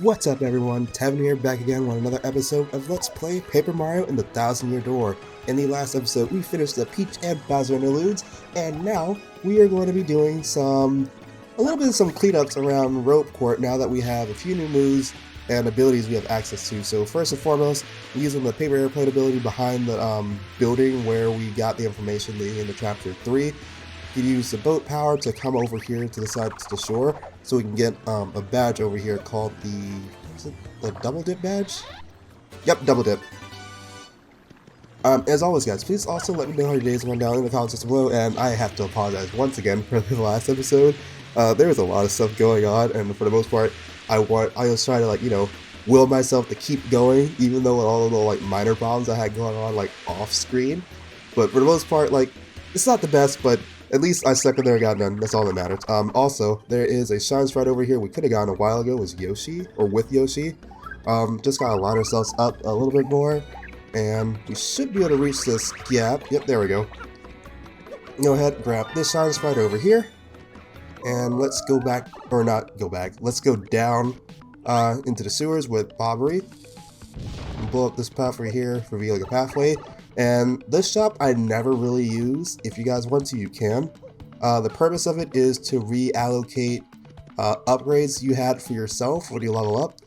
What's up everyone, Tevy here back again with another episode of Let's Play Paper Mario and the Thousand Year Door. In the last episode we finished the Peach and Bowser interludes, and now we are going to be doing a little bit of some cleanups around Rope Court now that we have a few new moves and abilities we have access to. So first and foremost, using the paper airplane ability behind the building where we got the information leading into Chapter 3. You can use the boat power to come over here to the side to the shore, so we can get a badge over here called the double dip badge? Yep, double dip. As always guys, please also let me know how your days went down in the comments section below, and I have to apologize once again for the last episode. There was a lot of stuff going on, and for the most part, I was trying to will myself to keep going, even though with all the little minor problems I had going on off screen. But for the most part, it's not the best, but at least I stuck in there and got done. That's all that matters. Also, there is a shine sprite over here we could have gotten a while ago. It was Yoshi, or with Yoshi. Just gotta line ourselves up a little bit more, and we should be able to reach this gap. Yep, there we go. Go ahead, grab this shine sprite over here, and let's go back, or not go back. Let's go down into the sewers with Bobbery. And blow up this path right here, revealing a pathway. And this shop I never really use. If you guys want to, you can. The purpose of it is to reallocate upgrades you had for yourself when you level up.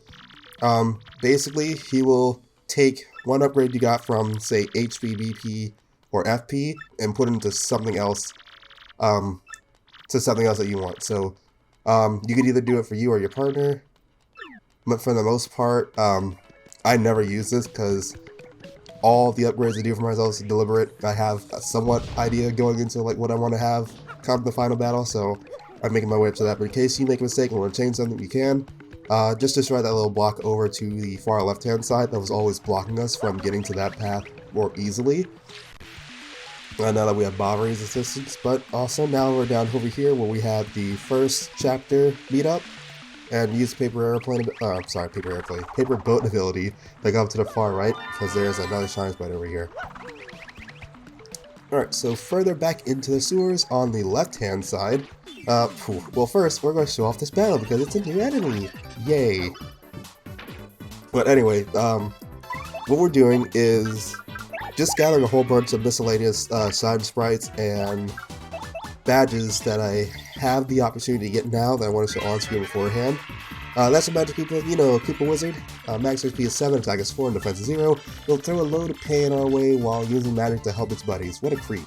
Basically, he will take one upgrade you got from, say, HP, BP, or FP, and put it into something else, that you want. So, you could either do it for you or your partner. But for the most part, I never use this because all the upgrades I do for myself is deliberate. I have a somewhat idea going into what I want to have come to the final battle, so I'm making my way up to that. But in case you make a mistake and want to change something, you can. Just destroy that little block over to the far left hand side that was always blocking us from getting to that path more easily. Now that we have Bobbery's assistance, but also now we're down over here where we have the first chapter meetup. And use paper boat ability to go up to the far right, because there's another shine sprite over here. Alright, so further back into the sewers on the left hand side, well first we're going to show off this battle because it's a new enemy! Yay! But anyway, what we're doing is just gathering a whole bunch of miscellaneous shine sprites and badges that I have the opportunity to get now that I want to show on screen beforehand. That's a magic Koopa, Koopa Wizard. Max HP is 7, attack is 4, and defense is 0. It'll throw a load of pain our way while using magic to help its buddies. What a creep.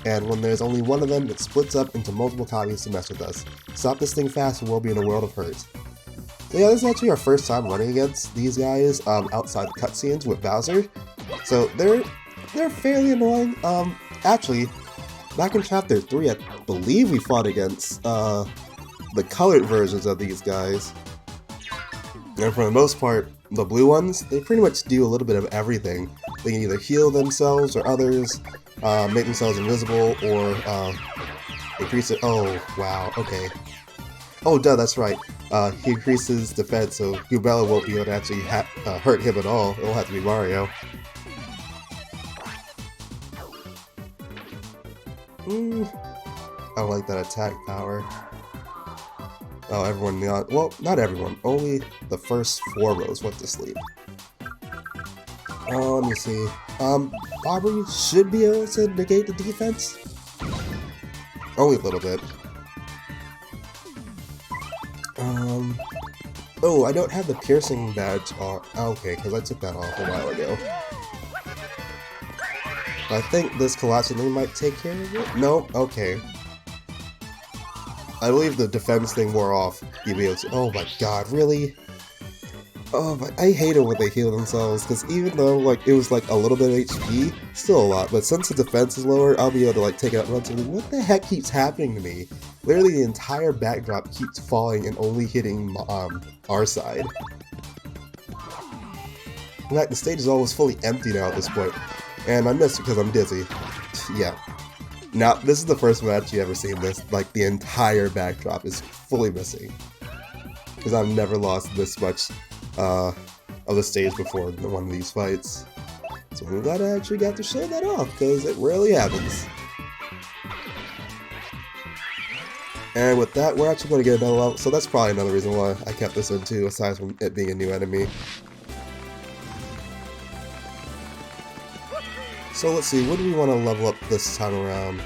And when there's only one of them, it splits up into multiple copies to mess with us. Stop this thing fast or we'll be in a world of hurt. So yeah, this is actually our first time running against these guys outside the cutscenes with Bowser. So they're fairly annoying. Actually, back in Chapter 3, I believe we fought against the colored versions of these guys. And for the most part, the blue ones, they pretty much do a little bit of everything. They can either heal themselves or others, make themselves invisible, or increase it. Oh, wow, okay. Oh, duh, that's right. He increases defense, so Goobella won't be able to actually hurt him at all. It'll have to be Mario. I don't like that attack power. Oh, everyone in the audience. Well, not everyone. Only the first 4 rows went to sleep. Let me see. Bobbery should be able to negate the defense. Only a little bit. Oh, I don't have the piercing badge on. Okay, because I took that off a while ago. I think this Colossal thing might take care of it. No? Okay. I believe the defense thing wore off. You'd be able to. Oh my god, really? Oh, but I hate it when they heal themselves, because even though it was a little bit of HP, still a lot. But since the defense is lower, I'll be able to take it out relatively. What the heck keeps happening to me? Literally, the entire backdrop keeps falling and only hitting our side. In fact, the stage is almost fully empty now at this point. And I missed it because I'm dizzy. Yeah. Now, this is the first match you ever seen this. The entire backdrop is fully missing. Because I've never lost this much of the stage before in one of these fights. So I'm glad I actually got to show that off, because it rarely happens. And with that, we're actually going to get another level, so that's probably another reason why I kept this in too, aside from it being a new enemy. So let's see, what do we want to level up this time around?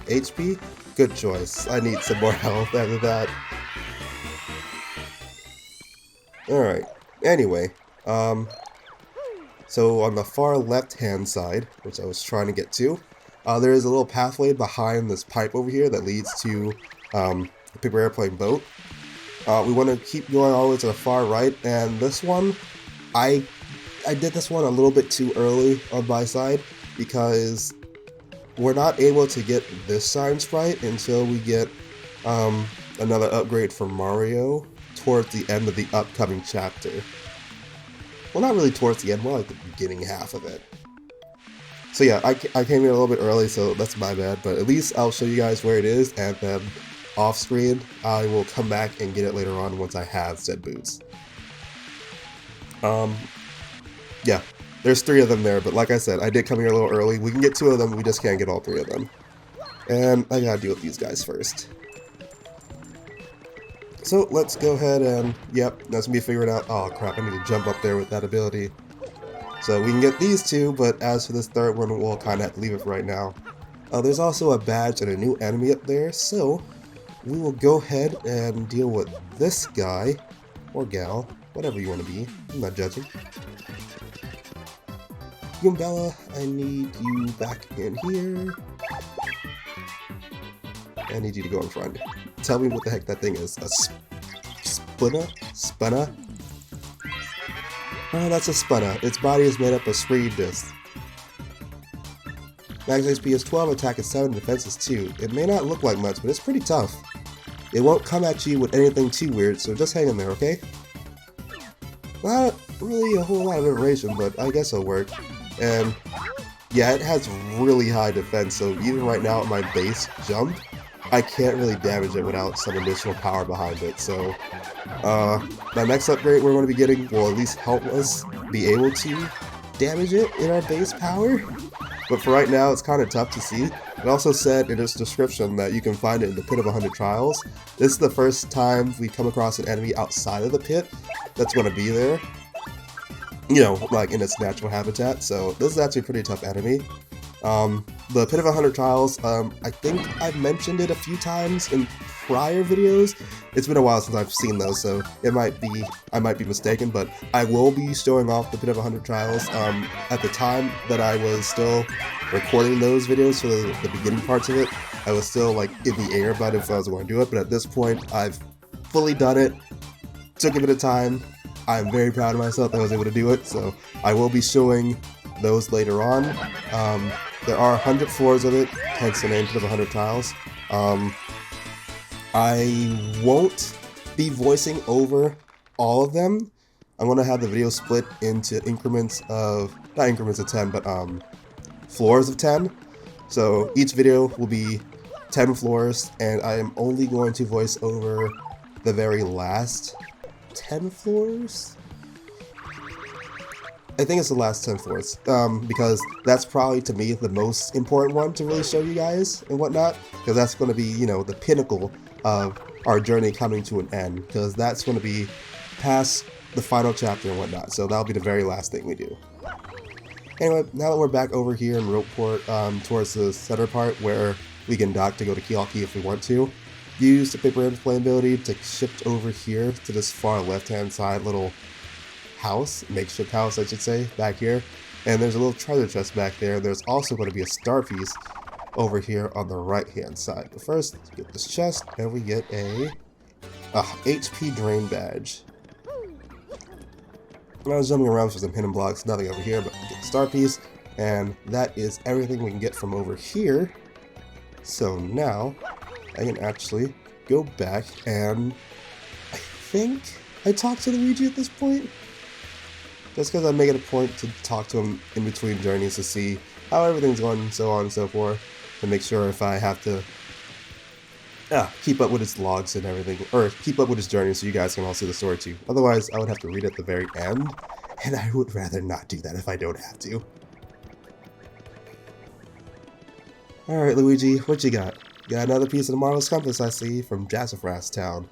HP? Good choice. I need some more health after that. Alright, anyway, so on the far left-hand side, which I was trying to get to, there is a little pathway behind this pipe over here that leads to the paper airplane boat. We want to keep going all the way to the far right, and this one, I did this one a little bit too early on my side, because we're not able to get this sign sprite until we get another upgrade for Mario towards the end of the upcoming chapter. Well, not really towards the end, more like the beginning half of it. So yeah, I came here a little bit early, so that's my bad, but at least I'll show you guys where it is, and then off screen, I will come back and get it later on once I have said boots. Yeah, there's 3 of them there, but like I said, I did come here a little early. We can get 2 of them, we just can't get all 3 of them. And I gotta deal with these guys first. So let's go ahead and, yep, that's me figuring out, oh crap, I need to jump up there with that ability. So we can get these 2, but as for this third one, we'll kind of have to leave it for right now. There's also a badge and a new enemy up there, so we will go ahead and deal with this guy, or gal, whatever you want to be, I'm not judging. Goombella, I need you back in here. I need you to go in front. Tell me what the heck that thing is. A spuna? Spuna? Oh, that's a spuna. Its body is made up of screen discs. Max HP is 12, attack is 7, defense is 2. It may not look like much, but it's pretty tough. It won't come at you with anything too weird, so just hang in there, okay? Not really a whole lot of information, but I guess it'll work. And yeah, it has really high defense, so even right now at my base jump, I can't really damage it without some additional power behind it. So the next upgrade we're going to be getting will at least help us be able to damage it in our base power. But for right now, it's kind of tough to see. It also said in its description that you can find it in the Pit of 100 Trials. This is the first time we come across an enemy outside of the pit that's going to be there. You know, like in its natural habitat, so this is actually a pretty tough enemy. The Pit of 100 Trials, I think I've mentioned it a few times in prior videos. It's been a while since I've seen those, so I might be mistaken, but I will be showing off the Pit of 100 Trials. At the time that I was still recording those videos for the beginning parts of it, I was still like in the air about if I was going to do it, but at this point, I've fully done it. Took a bit of time. I'm very proud of myself that I was able to do it, so I will be showing those later on. There are 100 floors of it, hence the name Pit of 100 Trials. I won't be voicing over all of them. I'm going to have the video split into increments of, not increments of 10, but floors of 10. So each video will be 10 floors, and I am only going to voice over the very last 10 floors? I think it's the last 10 floors, because that's probably, to me, the most important one to really show you guys and whatnot, because that's going to be, you know, the pinnacle of our journey coming to an end, because that's going to be past the final chapter and whatnot, so that'll be the very last thing we do. Anyway, now that we're back over here in Ropeport, towards the center part where we can dock to go to Kialki if we want to, use the paper airplane ability to shift over here to this far left-hand side little house, makeshift house I should say, back here. And there's a little treasure chest back there. There's also going to be a star piece over here on the right-hand side. But first, get this chest, and we get a HP drain badge. And I was jumping around for some hidden blocks, nothing over here, but get the star piece, and that is everything we can get from over here. So now I can actually go back, and I think I talked to Luigi at this point. Just because I make it a point to talk to him in between journeys to see how everything's going and so on and so forth, to make sure if I have to keep up with his logs and everything, or keep up with his journey so you guys can all see the story too. Otherwise, I would have to read at the very end, and I would rather not do that if I don't have to. Alright, Luigi, what you got? Got another piece of the Marvelous Compass, I see, from Jazzafras Town.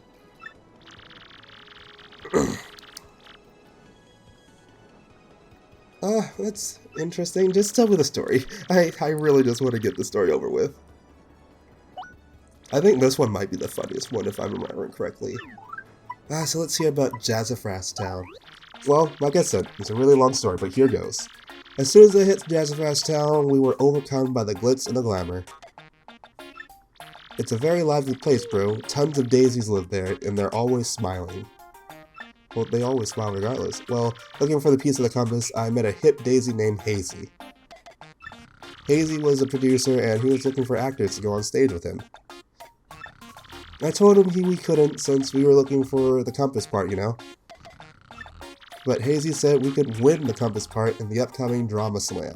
That's interesting. Just tell me the story. I really just want to get the story over with. I think this one might be the funniest one if I'm remembering correctly. So let's hear about Jazzafras Town. Well, like I said, it's a really long story, but here goes. As soon as I hit Jazzafras Town, we were overcome by the glitz and the glamour. It's a very lively place, bro. Tons of daisies live there, and they're always smiling. Well, they always smile regardless. Well, looking for the piece of the compass, I met a hip daisy named Hazy. Hazy was a producer, and he was looking for actors to go on stage with him. I told him we couldn't since we were looking for the compass part, you know? But Hazy said we could win the compass part in the upcoming Drama Slam.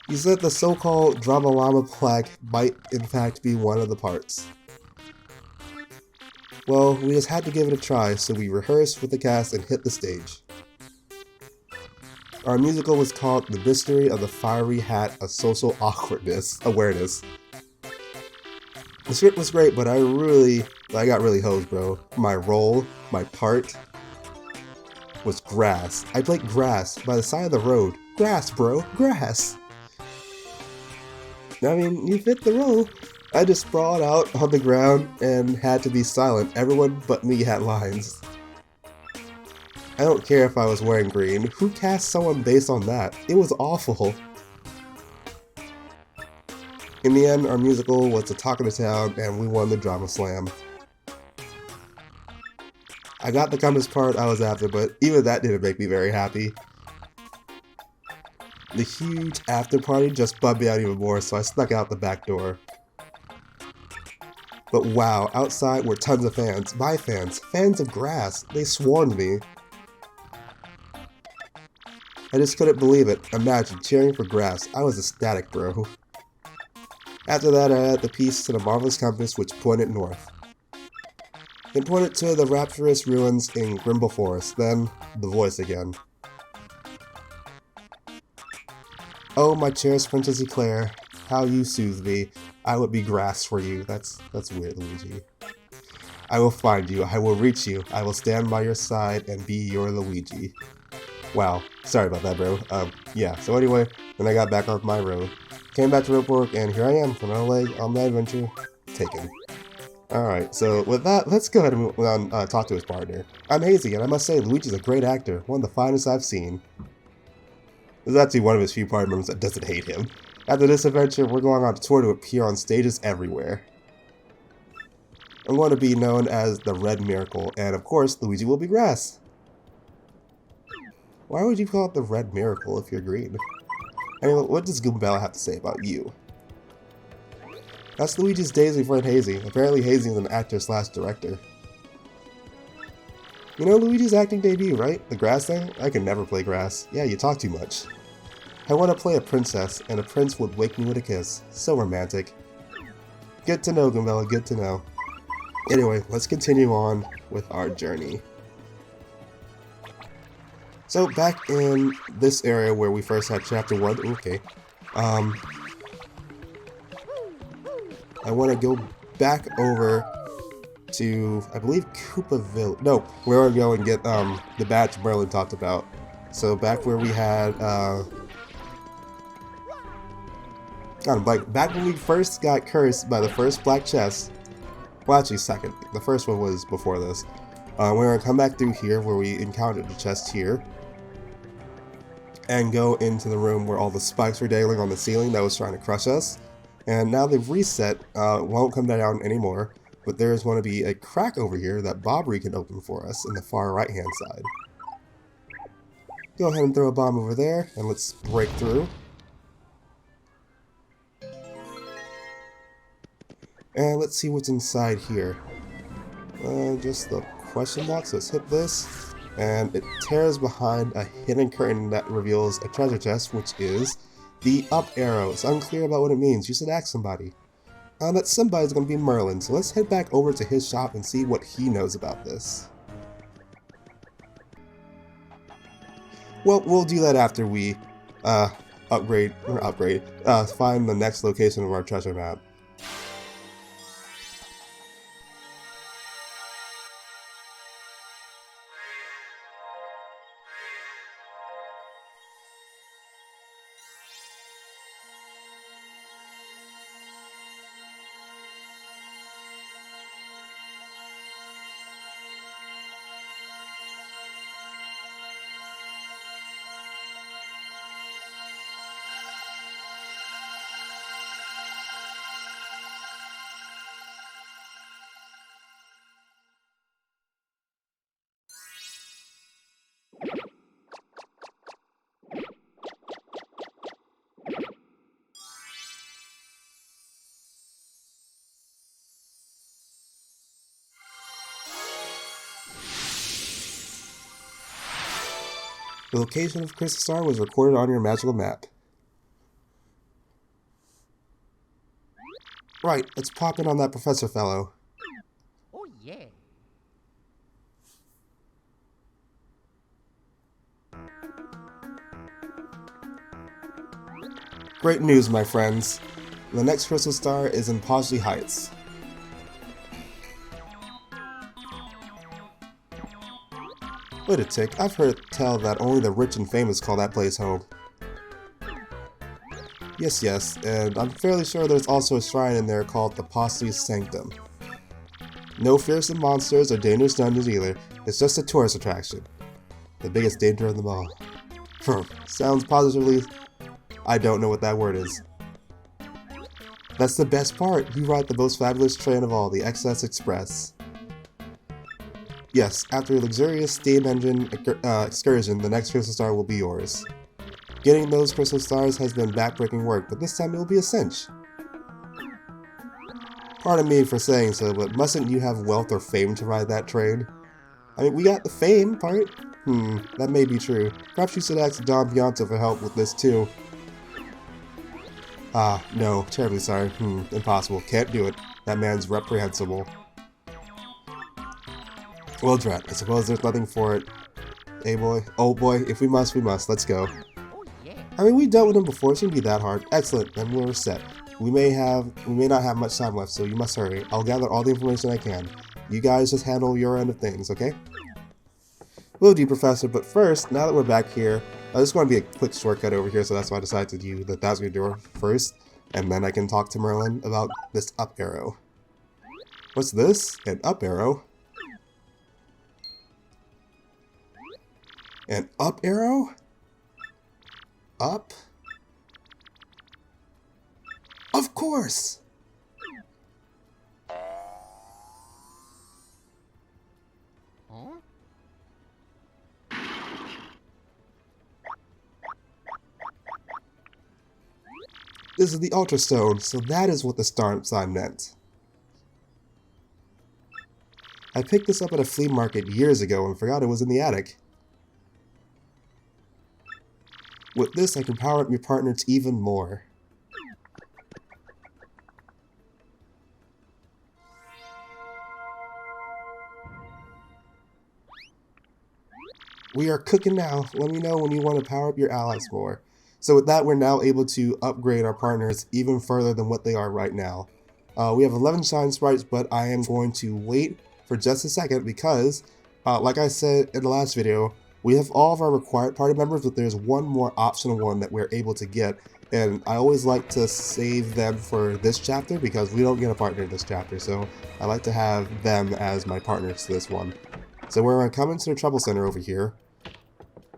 He said the so-called Drama Llama plaque might in fact be one of the parts. Well, we just had to give it a try, so we rehearsed with the cast and hit the stage. Our musical was called The Mystery of the Fiery Hat of Social Awareness. The script was great, but I got really hosed, bro. My role, my part, was grass. I played grass by the side of the road. Grass, bro, grass. I mean, you fit the role. I just sprawled out on the ground and had to be silent. Everyone but me had lines. I don't care if I was wearing green. Who cast someone based on that? It was awful. In the end, our musical was the talk of the town, and we won the Drama Slam. I got the compass part I was after, but even that didn't make me very happy. The huge after party just bummed me out even more, so I snuck out the back door. But wow, outside were tons of fans. My fans. Fans of grass. They swarmed me. I just couldn't believe it. Imagine cheering for grass. I was ecstatic, bro. After that, I had the piece to the Marvelous Compass, which pointed north. It pointed to the rapturous ruins in Grimble Forest, then the voice again. Oh, my cherished Princess Eclair, how you soothe me. I would be grass for you. That's weird, Luigi. I will find you. I will reach you. I will stand by your side and be your Luigi. Wow. Sorry about that, bro. Yeah. So anyway, then I got back on my road. Came back to Ropework, and here I am, from another leg on my adventure, taken. Alright, so with that, let's go ahead and move on, talk to his partner. I'm Hazy, and I must say, Luigi's a great actor, one of the finest I've seen. This is actually one of his few party members that doesn't hate him. After this adventure, we're going on a tour to appear on stages everywhere. I'm going to be known as the Red Miracle, and of course, Luigi will be grass. Why would you call it the Red Miracle if you're green? Anyway, what does Goombella have to say about you? That's Luigi's Daisy friend Hazy. Apparently Hazy is an actor/director. You know Luigi's acting debut, right? The grass thing? I can never play grass. Yeah, you talk too much. I want to play a princess, and a prince would wake me with a kiss. So romantic. Good to know, Goombella, good to know. Anyway, let's continue on with our journey. So back in this area where we first had chapter 1, okay, I want to go back over to, I believe, Koopa Village. No, we're going to go and get the badge Merlin talked about. So back where we had, back when we first got cursed by the first black chest. Well, actually, second. The first one was before this. We're going to come back through here where we encountered the chest here. And go into the room where all the spikes were dangling on the ceiling that was trying to crush us. And now they've reset, won't come down anymore, but there's going to be a crack over here that Bobbery can open for us in the far right hand side. Go ahead and throw a bomb over there, and let's break through. And let's see what's inside here. Just the question box, let's hit this. And it tears behind a hidden curtain that reveals a treasure chest, which is the up arrow. It's unclear about what it means. You should ask somebody. That somebody's going to be Merlin, so let's head back over to his shop and see what he knows about this. Well, we'll do that after we find the next location of our treasure map. The location of Crystal Star was recorded on your magical map. Right, let's pop in on that professor fellow. Oh yeah. Great news, my friends. The next Crystal Star is in Poshley Heights. Wait a tick, I've heard tell that only the rich and famous call that place home. Yes, and I'm fairly sure there's also a shrine in there called the Postley's Sanctum. No fearsome monsters or dangerous dungeons either, it's just a tourist attraction. The biggest danger of them all. Sounds positively... I don't know what that word is. That's the best part, you ride the most fabulous train of all, the XS Express. Yes, after a luxurious steam engine excursion, the next Crystal Star will be yours. Getting those Crystal Stars has been backbreaking work, but this time it will be a cinch. Pardon me for saying so, but mustn't you have wealth or fame to ride that train? I mean, we got the fame part. That may be true. Perhaps you should ask Don Bianto for help with this too. No, terribly sorry. Impossible. Can't do it. That man's reprehensible. Well, Drat, I suppose there's nothing for it. Hey boy, oh boy, if we must, we must. Let's go. Oh yeah. I mean, we dealt with him before, it shouldn't be that hard. Excellent, then we're set. We may not have much time left, so you must hurry. I'll gather all the information I can. You guys just handle your end of things, okay? Will do, Professor, but first, now that we're back here, this is going to be a quick shortcut over here, so that's why I decided to do that was going to do it first, and then I can talk to Merlin about this up arrow. What's this? An up arrow? An up arrow? Up? Of course! Huh? This is the Ultra Stone, so that is what the star sign meant. I picked this up at a flea market years ago and forgot it was in the attic. With this, I can power up your partners even more. We are cooking now. Let me know when you want to power up your allies more. So with that, we're now able to upgrade our partners even further than what they are right now. We have 11 shine sprites, but I am going to wait for just a second because, like I said in the last video, we have all of our required party members, but there's one more optional one that we're able to get. And I always like to save them for this chapter because we don't get a partner in this chapter. So I like to have them as my partners to this one. So we're going to come into the Trouble Center over here.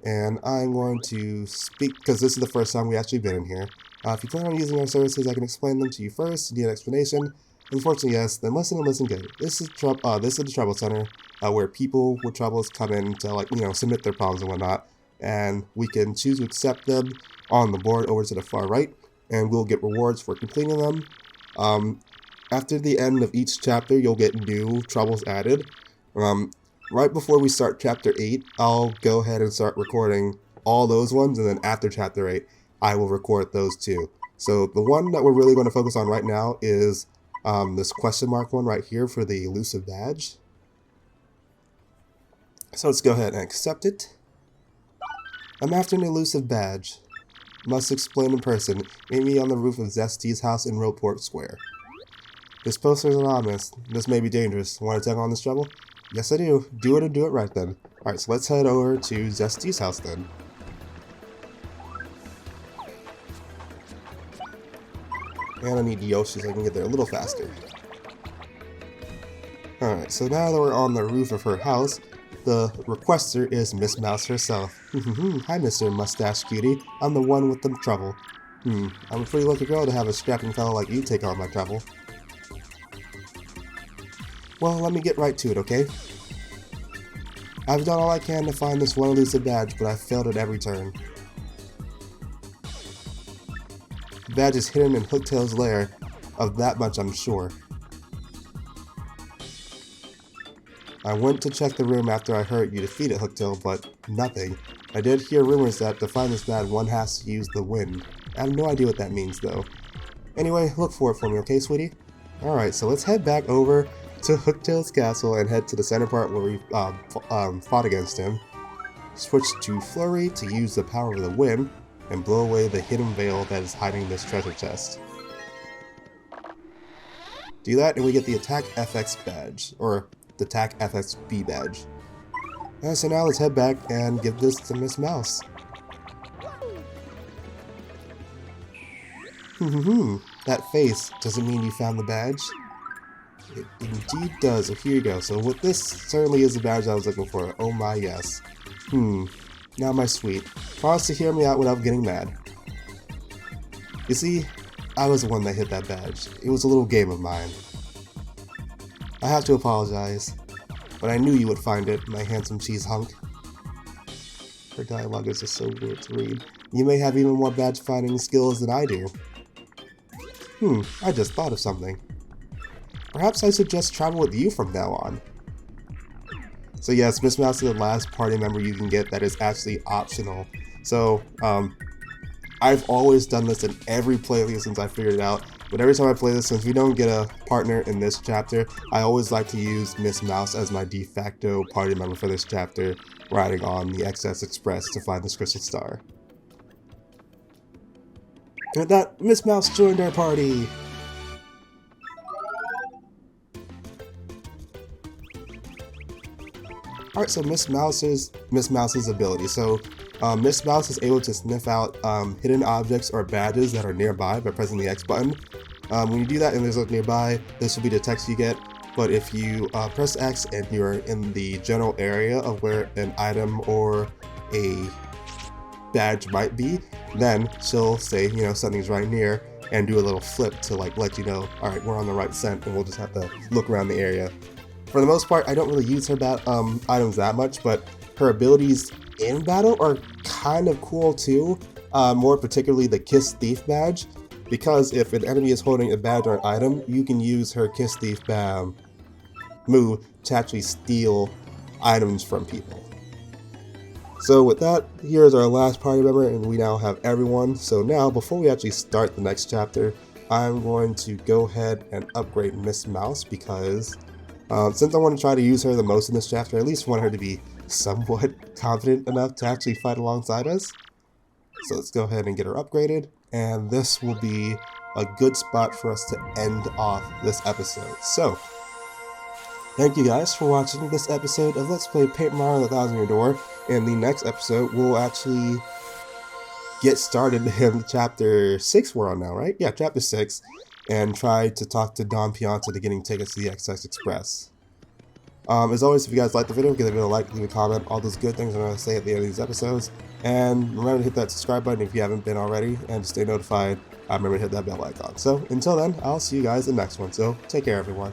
And I'm going to speak, because this is the first time we actually been in here. If you plan on using our services, I can explain them to you first. You need an explanation? Unfortunately, yes. Then listen and listen good. This is the Trouble Center, where people with troubles come in to, submit their problems and whatnot. And we can choose to accept them on the board over to the far right, and we'll get rewards for completing them. After the end of each chapter, you'll get new troubles added. Right before we start Chapter 8, I'll go ahead and start recording all those ones, and then after Chapter 8, I will record those too. So the one that we're really going to focus on right now is this question mark one right here for the elusive badge. So let's go ahead and accept it. I'm after an elusive badge. Must explain in person. Meet me on the roof of Zesty's house in Roadport Square. This poster is anonymous. This may be dangerous. Want to take on this trouble? Yes, I do. Do it and do it right then. Alright, so let's head over to Zesty's house then. And I need Yoshi so I can get there a little faster. Alright, so now that we're on the roof of her house, the requester is Miss Mouse herself. Hi, Mr. Mustache Cutie. I'm the one with the trouble. I'm a pretty lucky girl to have a strapping fellow like you take on my trouble. Well, let me get right to it, okay? I've done all I can to find this one elusive badge, but I've failed at every turn. The badge is hidden in Hooktail's lair. Of that much I'm sure. I went to check the room after I heard you defeated Hooktail, but nothing. I did hear rumors that to find this badge one has to use the wind. I have no idea what that means though. Anyway, look for it for me, okay, sweetie? Alright, so let's head back over to Hooktail's castle and head to the center part where we fought against him. Switch to Flurry to use the power of the wind and blow away the hidden veil that is hiding this treasure chest. Do that and we get the Attack FX badge, or the Attack FXB badge. So now let's head back and give this to Miss Mouse. That face doesn't mean you found the badge. It indeed does. So here you go. So what this certainly is the badge I was looking for. Oh my yes. Now my sweet. Promise to hear me out without getting mad. You see, I was the one that hit that badge. It was a little game of mine. I have to apologize, but I knew you would find it, my handsome cheese hunk. Her dialogue is just so weird to read. You may have even more badge finding skills than I do. I just thought of something. Perhaps I should just travel with you from now on. So yes, Miss Mouse is the last party member you can get that is actually optional. So, I've always done this in every playthrough since I figured it out. But every time I play this, since we don't get a partner in this chapter, I always like to use Miss Mouse as my de facto party member for this chapter, riding on the XS Express to find this crystal star. And with that, Miss Mouse joined our party! Alright, so Miss Mouse's ability. So Miss Mouse is able to sniff out hidden objects or badges that are nearby by pressing the X button. When you do that and there's a nearby, this will be the text you get. But if you press X and you're in the general area of where an item or a badge might be, then she'll say, you know, something's right near and do a little flip to like let you know, alright, we're on the right scent and we'll just have to look around the area. For the most part, I don't really use her items that much, but her abilities in battle are kind of cool too, more particularly the Kiss Thief badge, because if an enemy is holding a badge or an item, you can use her Kiss Thief move to actually steal items from people. So with that, here's our last party member and we now have everyone. So now, before we actually start the next chapter, I'm going to go ahead and upgrade Miss Mouse because since I want to try to use her the most in this chapter, I at least want her to be somewhat confident enough to actually fight alongside us. So let's go ahead and get her upgraded, and this will be a good spot for us to end off this episode. So, thank you guys for watching this episode of Let's Play Paper Mario: The Thousand Year Door. In the next episode, we'll actually get started in chapter 6 we're on now, right? Yeah, chapter 6. And try to talk to Don Pianta to getting tickets to the XS Express. As always, if you guys liked the video, give it a like, leave a comment, all those good things I'm going to say at the end of these episodes. And remember to hit that subscribe button if you haven't been already, and to stay notified, remember to hit that bell icon. So until then, I'll see you guys in the next one. So take care, everyone.